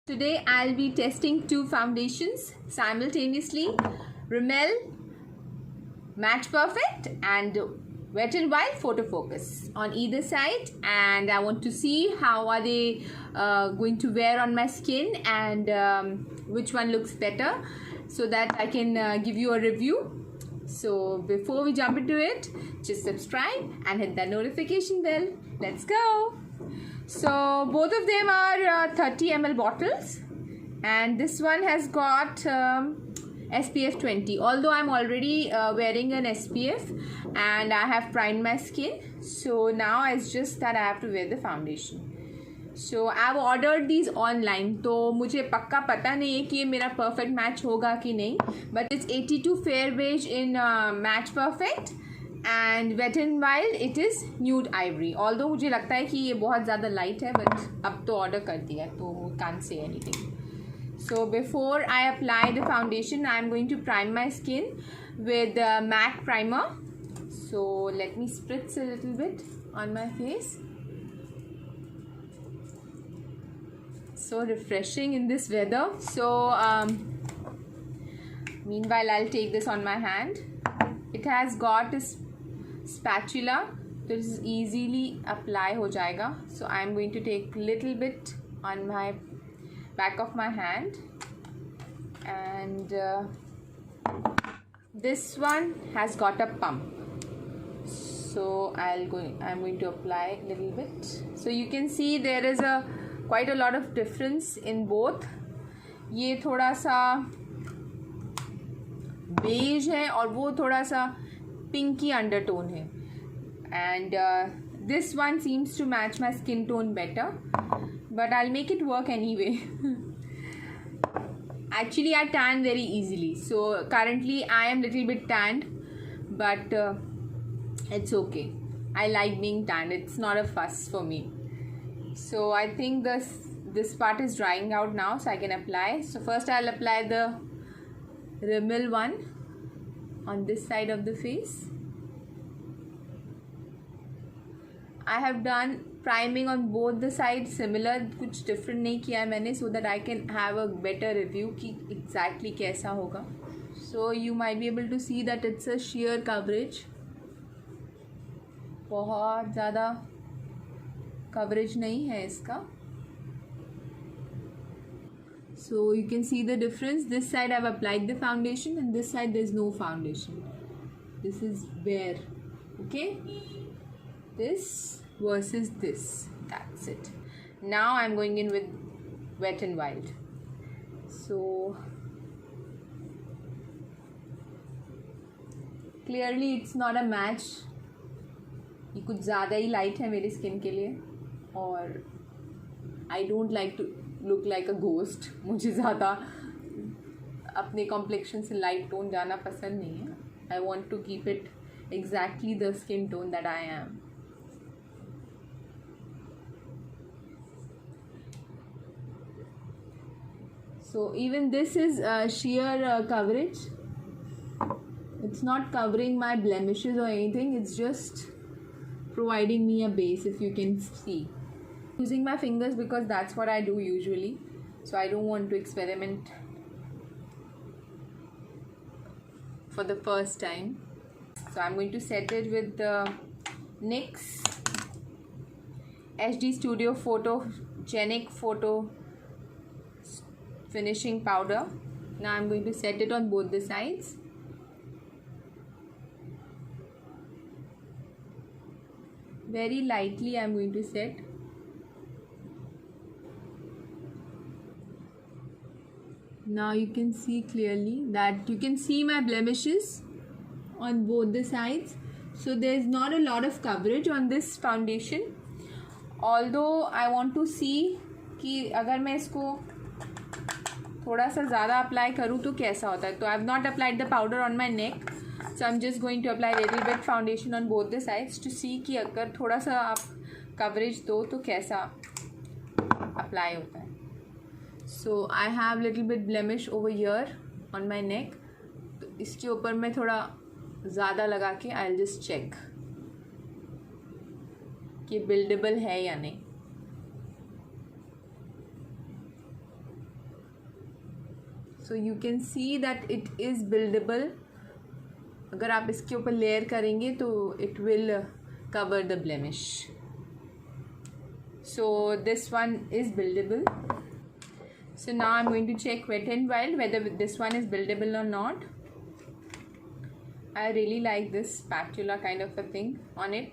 Today I'll be testing two foundations simultaneously, Rimmel Match Perfect and Wet n Wild Photo Focus on either side, and I want to see how are they going to wear on my skin and which one looks better so that I can give you a review. So before we jump into it, just subscribe and hit that notification bell. Let's go. So both of them are 30 ml bottles, and this one has got SPF 20. Although I'm already wearing an SPF and I have primed my skin, so now it's just that I have to wear the foundation. So I've ordered these online, तो मुझे पक्का पता नहीं है कि ये मेरा perfect match होगा कि नहीं, but it's 82 fair beige in match perfect and Wet n Wild it is nude ivory. Although मुझे लगता है कि ये बहुत ज़्यादा light है, but अब तो order कर दिया है तो can't say anything. So before I apply the foundation, I am going to prime my skin with MAC primer. So let me spritz a little bit on my face. So refreshing in this weather. So meanwhile I'll take this on my hand. It has got a spatula, so this is easily apply हो जाएगा. So I'm going to take little bit on my back of my hand, and this one has got a pump. So I'm going to apply a little bit. So you can see there is quite a lot of difference in both. ये थोड़ा सा beige है और वो थोड़ा सा pinky undertone है, and this one seems to match my skin tone better, but I'll make it work anyway. Actually I tan very easily, so currently I am little bit tanned, but it's okay. I like being tanned. It's not a fuss for me. So I think this part is drying out now, so I can apply. So first I'll apply the Rimmel one on this side of the face. I have done priming on both the sides similar, कुछ different नहीं किया है मैंने, so that I can have a better review कि exactly कैसा होगा. So you might be able to see that it's a sheer coverage. बहुत ज़्यादा coverage नहीं है इसका. So you can see the difference. This side I've applied the foundation and this side there's no foundation. This is bare. Okay, this versus this. That's it. Now I'm going in with Wet n Wild. So clearly it's not a match. ये कुछ ज़्यादा ही light है मेरी skin के लिए, और I don't like to look like a ghost. मुझे ज़्यादा अपने कॉम्प्लेक्शन से लाइट टोन जाना पसंद नहीं है. I want to keep it exactly the skin tone that I am. So even this is sheer coverage. It's not covering my blemishes or anything. It's just providing me a base, if you can see. Using my fingers because that's what I do usually. So I don't want to experiment for the first time. So I'm going to set it with the NYX HD Studio Photogenic Photo Finishing Powder. Now I'm going to set it on both the sides. Very lightly I'm going to set. Now you can see clearly that you can see my blemishes on both the sides. So there's not a lot of coverage on this foundation. Although I want to see कि अगर मैं इसको थोड़ा सा ज़्यादा apply करूँ तो कैसा होता है. तो I have not applied the powder on my neck. So I'm just going to apply a little bit foundation on both the sides to see कि अगर थोड़ा सा आप coverage दो तो कैसा apply होता है. So I have little bit blemish over here on my neck. तो इसके ऊपर मैं थोड़ा ज़्यादा लगा के I'll just check कि buildable है या नहीं. So you can see that it is buildable. अगर आप इसके ऊपर लेयर करेंगे तो it will cover the blemish. So this one is buildable. So now I'm going to check Wet n Wild whether this one is buildable or not. I really like this spatula kind of a thing on it.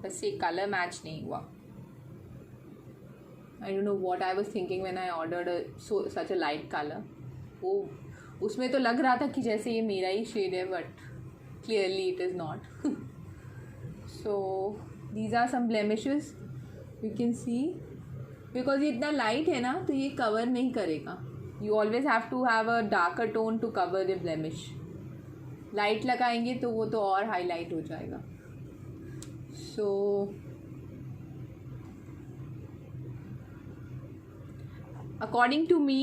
बस ये colour match नहीं हुआ. I don't know what I was thinking when I ordered such a light color. वो उसमें तो लग रहा था कि जैसे ये मेरा ही शेड है, but clearly it is not. So these are some blemishes you can see. because ये इतना लाइट है ना तो ये कवर नहीं करेगा. You always have to have a darker tone to cover the blemish. Light लगाएंगे तो वो तो और हाईलाइट हो जाएगा. So according to me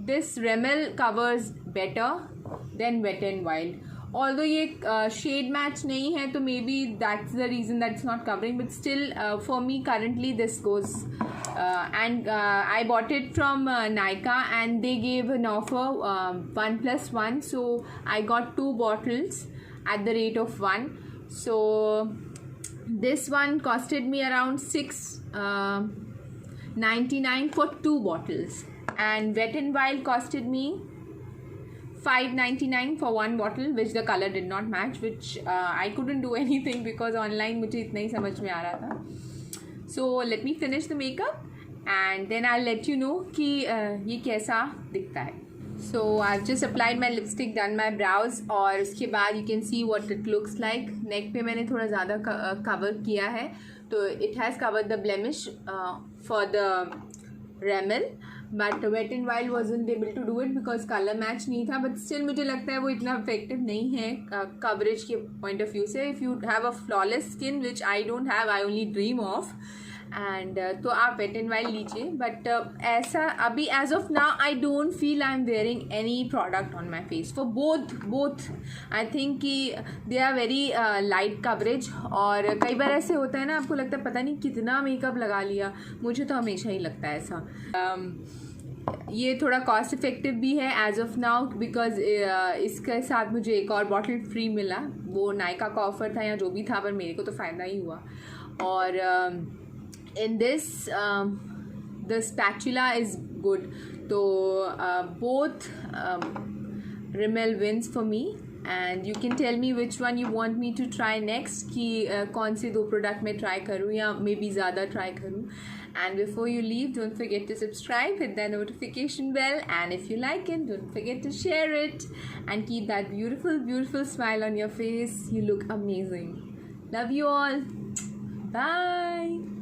this Rimmel covers better than Wet n Wild. Although ये shade match नहीं है तो maybe that's the reason that it's not covering, but still for me currently this goes. And I bought it from Nykaa and they gave an offer 1+1, so I got 2 bottles at the rate of 1. So this one costed me around $6.99 for 2 bottles, and Wet n Wild costed me $5.99 for 1 bottle, which the color did not match, which I couldn't do anything because online मुझे इतना ही समझ में आ रहा था. So let me finish the makeup and then I'll let you know कि ये कैसा दिखता है. So I've just applied my lipstick, done my brows, और उसके बाद you can see what it looks like. Neck पे मैंने थोड़ा ज़्यादा cover किया है, तो it has covered the blemish for the Rimmel. But Wet n Wild wasn't able to do it because color match नहीं था. But still मुझे लगता है वो इतना effective नहीं है coverage के point of view से. If you have a flawless skin, which I don't have, I only dream of, and तो आप Wet n Wild लीजिए. But ऐसा अभी as of now I don't feel I'm wearing any product on my face. For both I think कि they are very light coverage. और कई बार ऐसे होता है ना, आपको लगता है पता नहीं कितना मेकअप लगा लिया. मुझे तो हमेशा ही लगता है ऐसा. ये थोड़ा कॉस्ट इफ़ेक्टिव भी है एज ऑफ नाउ बिकॉज इसके साथ मुझे एक और बॉटल फ्री मिला. वो नायका का ऑफ़र था या जो भी था, पर मेरे को तो फ़ायदा ही हुआ. और in this the spatula is good. तो both Rimmel wins for me, and you can tell me which one you want me to try next कि कौन से 2 प्रोडक्ट मैं ट्राई करूँ या मे बी ज़्यादा ट्राई करूँ. And before you leave, don't forget to subscribe, hit that notification bell, and if you like it, don't forget to share it and keep that beautiful smile on your face. You look amazing. Love you all. Bye.